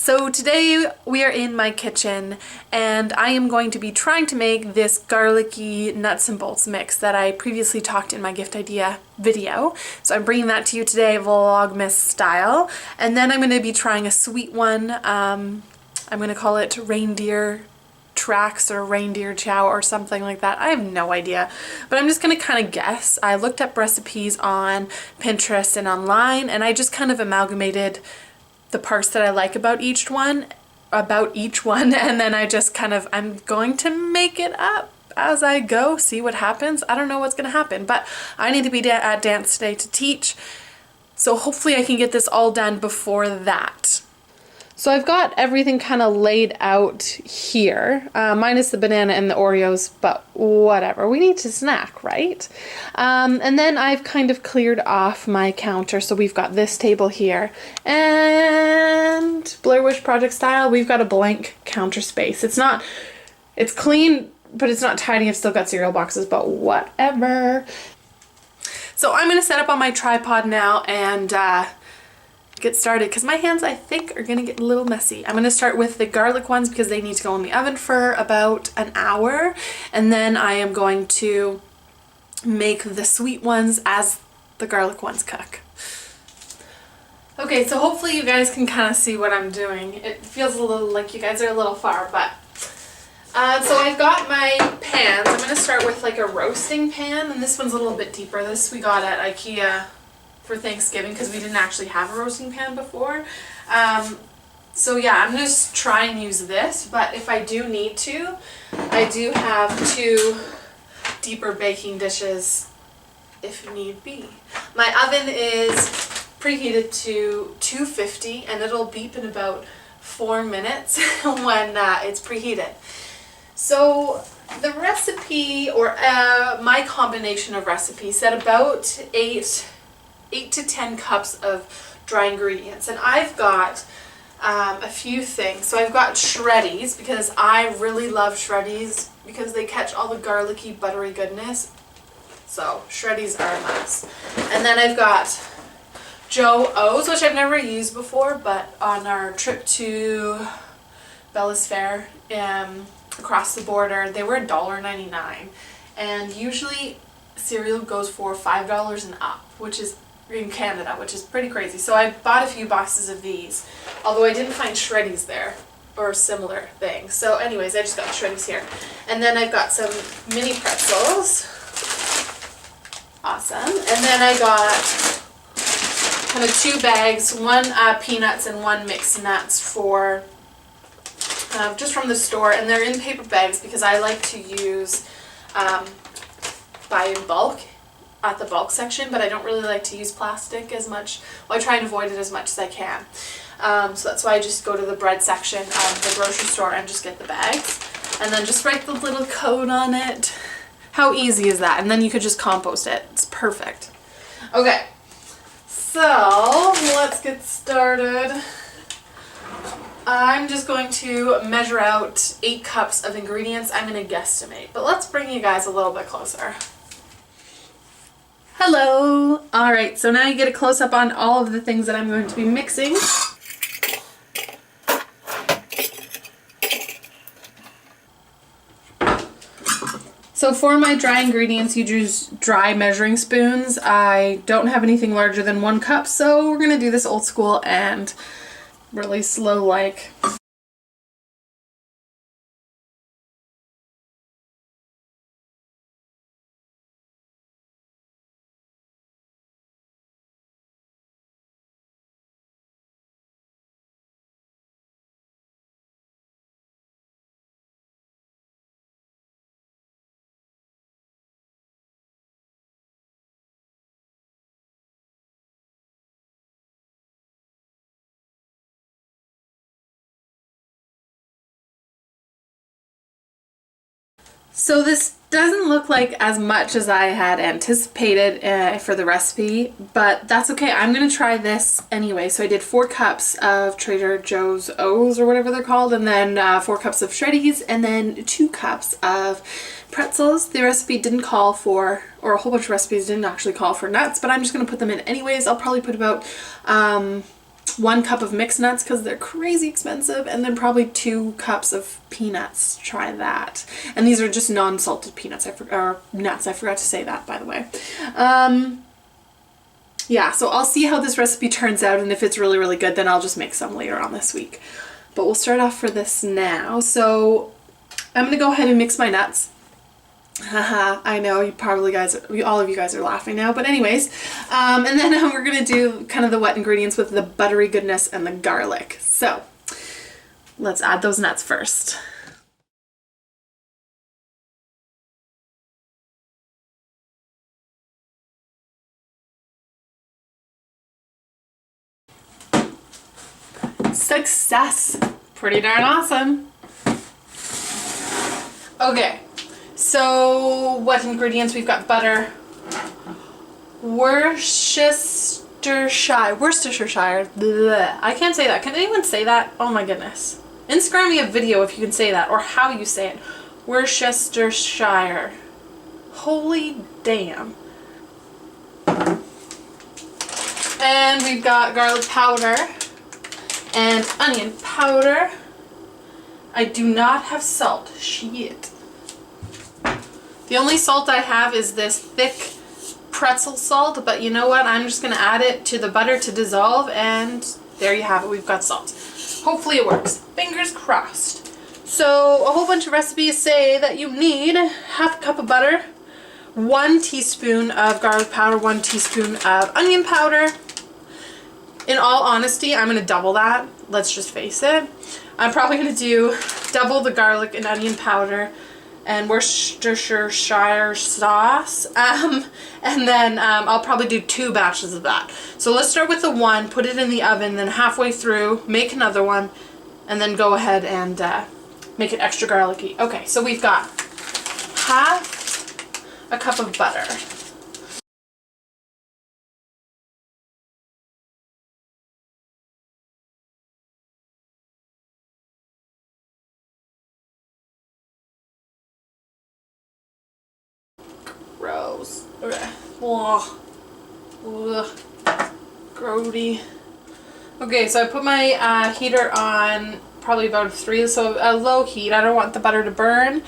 So today we are in my kitchen and I am going to be trying to make this garlicky nuts and bolts mix that I previously talked in my gift idea video. So I'm bringing that to you today Vlogmas style, and then I'm going to be trying a sweet one. I'm going to call it Reindeer tracks or Reindeer Chow or something like that. I have no idea, but I'm just going to kind of guess. I looked up recipes on Pinterest and online, and I just kind of amalgamated the parts that I like about each one, and then I just kind of, I'm going to make it up as I go, see what happens. I don't know what's going to happen, but I need to be at dance today to teach, so hopefully I can get this all done before that. So I've got everything kind of laid out here, minus the banana and the Oreos, but whatever. We need to snack, right? And then I've kind of cleared off my counter. So we've got this table here, and Blair Witch Project style, we've got a blank counter space. It's clean, but it's not tidy. I've still got cereal boxes, but whatever. So I'm going to set up on my tripod now and get started, because my hands, I think, are gonna get a little messy. I'm gonna start with the garlic ones because they need to go in the oven for about an hour, and then I am going to make the sweet ones as the garlic ones cook. Okay, so hopefully you guys can kind of see what I'm doing. It feels a little like you guys are a little far, but so I've got my pans. I'm gonna start with like a roasting pan, and this one's a little bit deeper. This we got at IKEA for Thanksgiving because we didn't actually have a roasting pan before. So yeah, I'm going to try and use this, but if I do need to, I do have two deeper baking dishes if need be. My oven is preheated to 250 and it'll beep in about 4 minutes when it's preheated. So the recipe, or my combination of recipes, said about 8 to 10 cups of dry ingredients, and I've got a few things. So I've got shreddies because I really love shreddies because they catch all the garlicky buttery goodness, so shreddies are a must. And then I've got Joe O's, which I've never used before, but on our trip to Bellis Fair across the border, they were $1.99, and usually cereal goes for $5 and up, which is in Canada, which is pretty crazy. So I bought a few boxes of these, although I didn't find shreddies there or similar things. So anyways, I just got shreddies here. And then I've got some mini pretzels. Awesome. And then I got kind of 2 bags, one peanuts and one mixed nuts for just from the store, and they're in paper bags because I like to use buy in bulk at the bulk section, but I don't really like to use plastic as much. Well, I try and avoid it as much as I can. So that's why I just go to the bread section of the grocery store and just get the bags. And then just write the little code on it. How easy is that? And then you could just compost it. It's perfect. Okay, so let's get started. I'm just going to measure out 8 cups of ingredients. I'm going to guesstimate, but let's bring you guys a little bit closer. Hello! Alright, so now you get a close-up on all of the things that I'm going to be mixing. So for my dry ingredients, you use dry measuring spoons. I don't have anything larger than 1 cup, so we're going to do this old school and really slow like. So this doesn't look like as much as I had anticipated for the recipe, but that's okay. I'm going to try this anyway. So I did 4 cups of Trader Joe's O's or whatever they're called, and then 4 cups of shreddies, and then 2 cups of pretzels. The recipe didn't call for, or a whole bunch of recipes didn't actually call for nuts, but I'm just going to put them in anyways. I'll probably put about 1 cup of mixed nuts because they're crazy expensive, and then probably 2 cups of peanuts. Try that. And these are just non-salted peanuts, or nuts. I forgot to say that, by the way. Yeah, so I'll see how this recipe turns out, and if it's really, really good, then I'll just make some later on this week. But we'll start off for this now. So I'm gonna go ahead and mix my nuts. Haha, I know you probably all of you guys are laughing now, but anyways, and then we're gonna do kind of the wet ingredients with the buttery goodness and the garlic. So let's add those nuts first. Success! Pretty darn awesome. Okay, so what ingredients? We've got butter, Worcestershire, bleh. I can't say that. Can anyone say that? Oh my goodness. Instagram me a video if you can say that, or how you say it. Worcestershire. Holy damn. And we've got garlic powder and onion powder. I do not have salt. Shit. The only salt I have is this thick pretzel salt, but you know what? I'm just gonna add it to the butter to dissolve, and there you have it. We've got salt. Hopefully it works. Fingers crossed. So a whole bunch of recipes say that you need 1/2 cup of butter, 1 teaspoon of garlic powder, 1 teaspoon of onion powder. In all honesty, I'm going to double that. Let's just face it. I'm probably going to do double the garlic and onion powder and Worcestershire sauce. And then I'll probably do 2 batches of that. So let's start with the 1, put it in the oven, then halfway through, make another one, and then go ahead and make it extra garlicky. Okay, so we've got 1/2 cup of butter. Gross. Okay. Ugh. Ugh. Grody. Okay, so I put my heater on probably about 3, so a low heat. I don't want the butter to burn.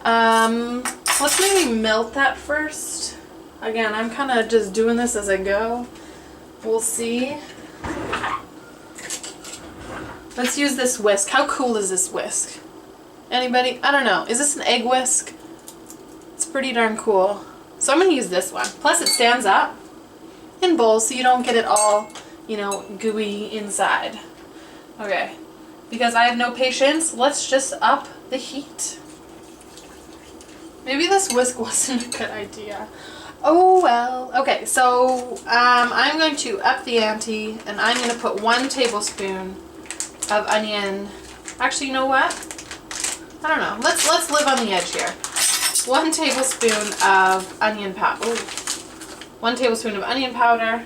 Let's maybe melt that first. Again, I'm kind of just doing this as I go. We'll see. Let's use this whisk. How cool is this whisk? Anybody? I don't know. Is this an egg whisk? It's pretty darn cool. So I'm going to use this one. Plus it stands up in bowls so you don't get it all, you know, gooey inside. Okay. Because I have no patience, let's just up the heat. Maybe this whisk wasn't a good idea. Oh well. Okay, so I'm going to up the ante, and I'm going to put 1 tablespoon of onion. Actually, you know what? I don't know. Let's live on the edge here. 1 tablespoon of onion powder. 1 tablespoon of onion powder.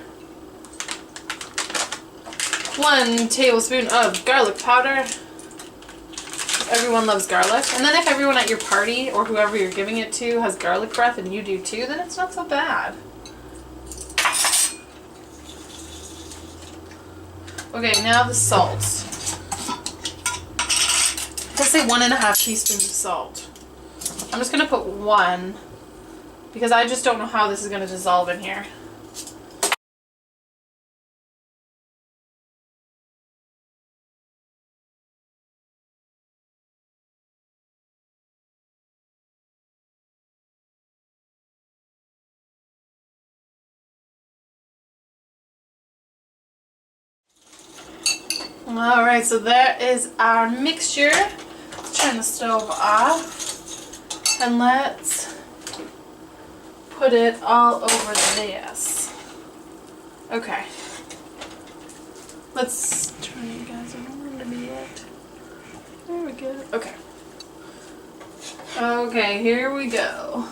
1 tablespoon of garlic powder. Everyone loves garlic. And then if everyone at your party or whoever you're giving it to has garlic breath and you do too, then it's not so bad. Okay, now the salt. Let's say 1.5 teaspoons of salt. I'm just going to put 1 because I just don't know how this is going to dissolve in here. Alright, so there is our mixture. Let's turn the stove off and let's put it all over this. Okay. Let's turn you guys around a bit. There we go. Okay. Okay, here we go.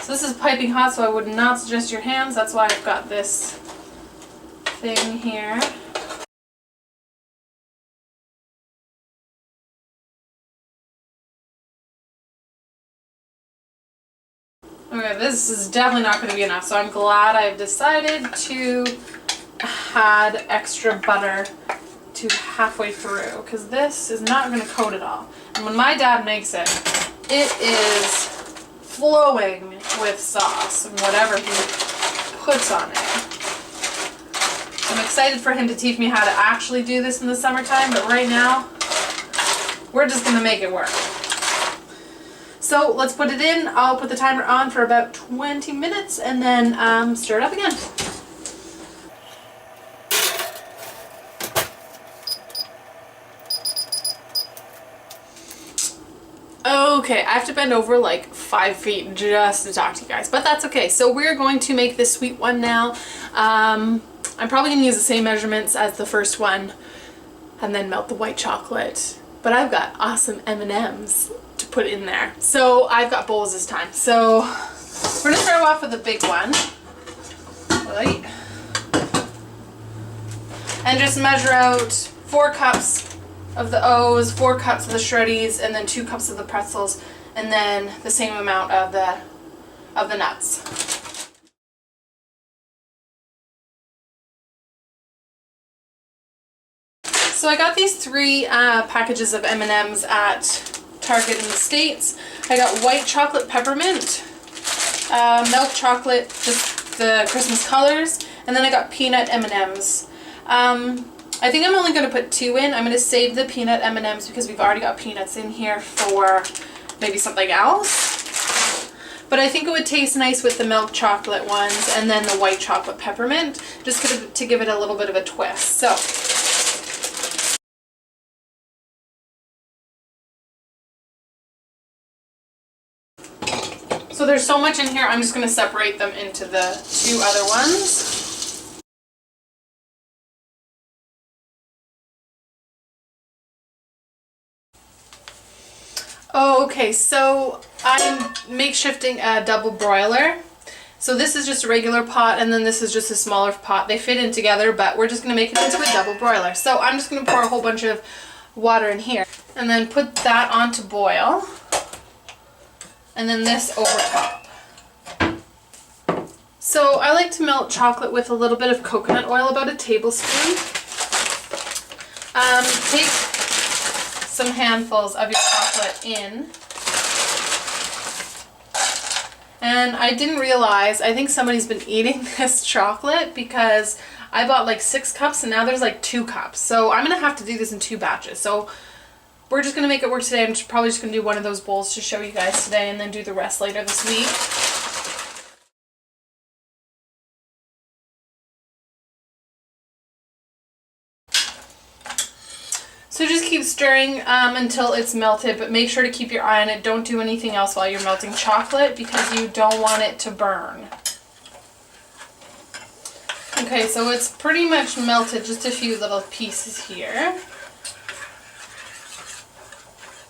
So this is piping hot, so I would not suggest your hands. That's why I've got this thing here. Okay, this is definitely not going to be enough, so I'm glad I've decided to add extra butter to halfway through because this is not going to coat it all. And when my dad makes it, it is flowing with sauce and whatever he puts on it. I'm excited for him to teach me how to actually do this in the summertime, but right now, we're just going to make it work. So let's put it in. I'll put the timer on for about 20 minutes and then stir it up again. Okay, I have to bend over like 5 feet just to talk to you guys, but that's okay. So we're going to make this sweet one now. I'm probably going to use the same measurements as the first one and then melt the white chocolate. But I've got awesome M&Ms to put in there. So I've got bowls this time. So we're going to start off with the big one. Right. And just measure out 4 cups of the O's, 4 cups of the shreddies, and then 2 cups of the pretzels, and then the same amount of the nuts. So I got these 3 packages of M&Ms at Target in the States. I got white chocolate peppermint, milk chocolate, just the Christmas colors, and then I got peanut M&Ms. I think I'm only going to put 2 in. I'm going to save the peanut M&Ms because we've already got peanuts in here for maybe something else. But I think it would taste nice with the milk chocolate ones and then the white chocolate peppermint, just to give it a little bit of a twist. So there's so much in here, I'm just going to separate them into the 2 other ones. Oh, okay, so I'm makeshifting a double broiler. So this is just a regular pot and then this is just a smaller pot. They fit in together, but we're just going to make it into a double broiler. So I'm just going to pour a whole bunch of water in here and then put that on to boil. And then this over top. So I like to melt chocolate with a little bit of coconut oil, about a tablespoon. Take some handfuls of your chocolate in. And I didn't realize, I think somebody's been eating this chocolate because I bought like 6 cups and now there's like 2 cups. So I'm going to have to do this in 2 batches. So we're just going to make it work today. I'm probably just going to do one of those bowls to show you guys today and then do the rest later this week. So just keep stirring until it's melted, but make sure to keep your eye on it. Don't do anything else while you're melting chocolate because you don't want it to burn. Okay, so it's pretty much melted, just a few little pieces here.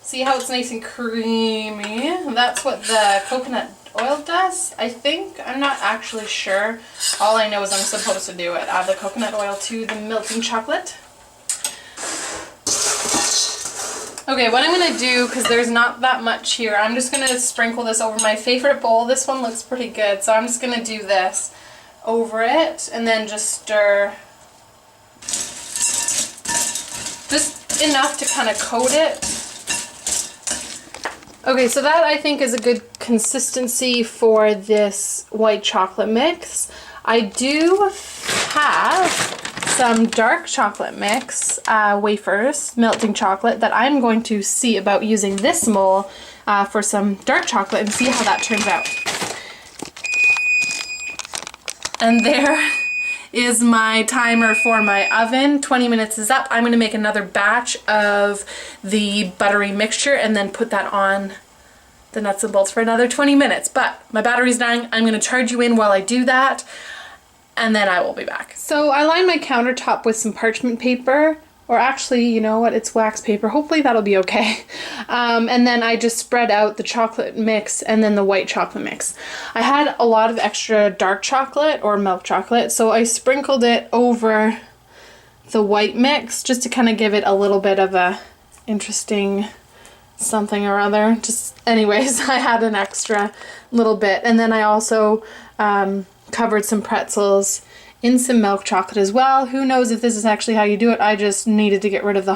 See how it's nice and creamy? That's what the coconut oil does, I think. I'm not actually sure. All I know is I'm supposed to do it. Add the coconut oil to the melting chocolate. Okay, what I'm going to do, because there's not that much here, I'm just going to sprinkle this over my favorite bowl. This one looks pretty good, so I'm just going to do this over it and then just stir. Just enough to kind of coat it. Okay, so that I think is a good consistency for this white chocolate mix. I do have some dark chocolate mix wafers, melting chocolate, that I'm going to see about using this mold for some dark chocolate and see how that turns out. And there is my timer for my oven. 20 minutes is up. I'm going to make another batch of the buttery mixture and then put that on the nuts and bolts for another 20 minutes. But my battery's dying. I'm going to charge you in while I do that, and then I will be back. So I lined my countertop with some parchment paper, or actually, you know what, it's wax paper. Hopefully that'll be okay. And then I just spread out the chocolate mix and then the white chocolate mix. I had a lot of extra dark chocolate or milk chocolate, so I sprinkled it over the white mix just to kind of give it a little bit of a interesting something or other. Just anyways, I had an extra little bit. And then I also covered some pretzels in some milk chocolate as well. Who knows if this is actually how you do it. I just needed to get rid of the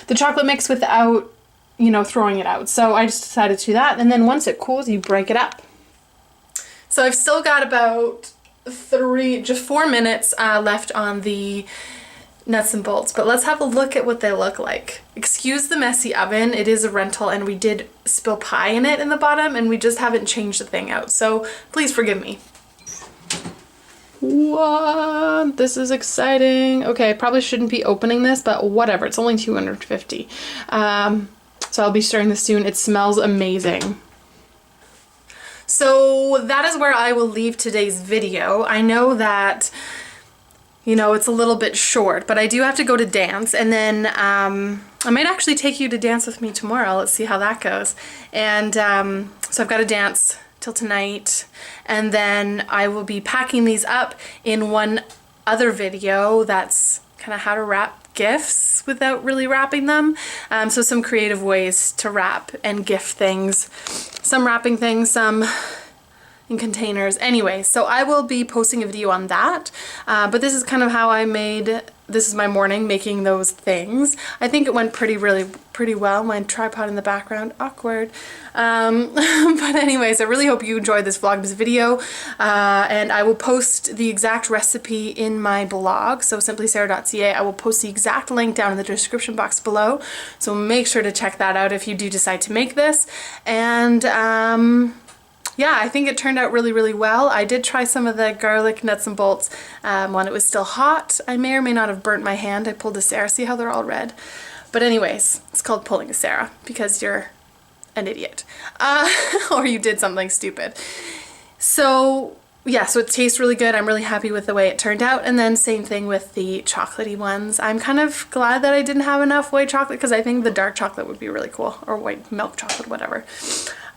the chocolate mix without, you know, throwing it out. So I just decided to do that. And then once it cools, you break it up. So I've still got about 4 minutes left on the nuts and bolts, but let's have a look at what they look like. Excuse the messy oven, it is a rental and we did spill pie in it in the bottom and we just haven't changed the thing out, so please forgive me. What? This is exciting. Okay, I probably shouldn't be opening this, but whatever, it's only 250. So I'll be stirring this soon. It smells amazing. So that is where I will leave today's video. I know that, you know, it's a little bit short, but I do have to go to dance, and then I might actually take you to dance with me tomorrow. Let's see how that goes. And so I've got to dance till tonight, and then I will be packing these up in one other video that's kind of how to wrap gifts without really wrapping them. So some creative ways to wrap and gift things. Some wrapping things, some in containers. Anyway, so I will be posting a video on that, but this is kind of how I made, this is my morning making those things. I think it went pretty well. My tripod in the background, awkward. But anyways, I really hope you enjoyed this Vlogmas video, and I will post the exact recipe in my blog, so simplysarah.ca. I will post the exact link down in the description box below, so make sure to check that out if you do decide to make this. And yeah, I think it turned out really well. I did try some of the garlic nuts and bolts when it was still hot. I may or may not have burnt my hand. I pulled a Sarah. See how they're all red? But anyways, it's called pulling a Sarah because you're an idiot. Or you did something stupid. So yeah, so it tastes really good. I'm really happy with the way it turned out. And then same thing with the chocolatey ones. I'm kind of glad that I didn't have enough white chocolate because I think the dark chocolate would be really cool, or white milk chocolate, whatever.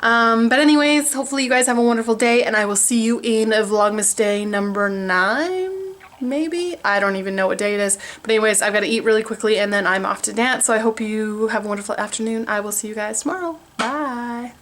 But anyways, hopefully you guys have a wonderful day, and I will see you in Vlogmas day number 9, maybe? I don't even know what day it is. But anyways, I've got to eat really quickly and then I'm off to dance. So I hope you have a wonderful afternoon. I will see you guys tomorrow. Bye!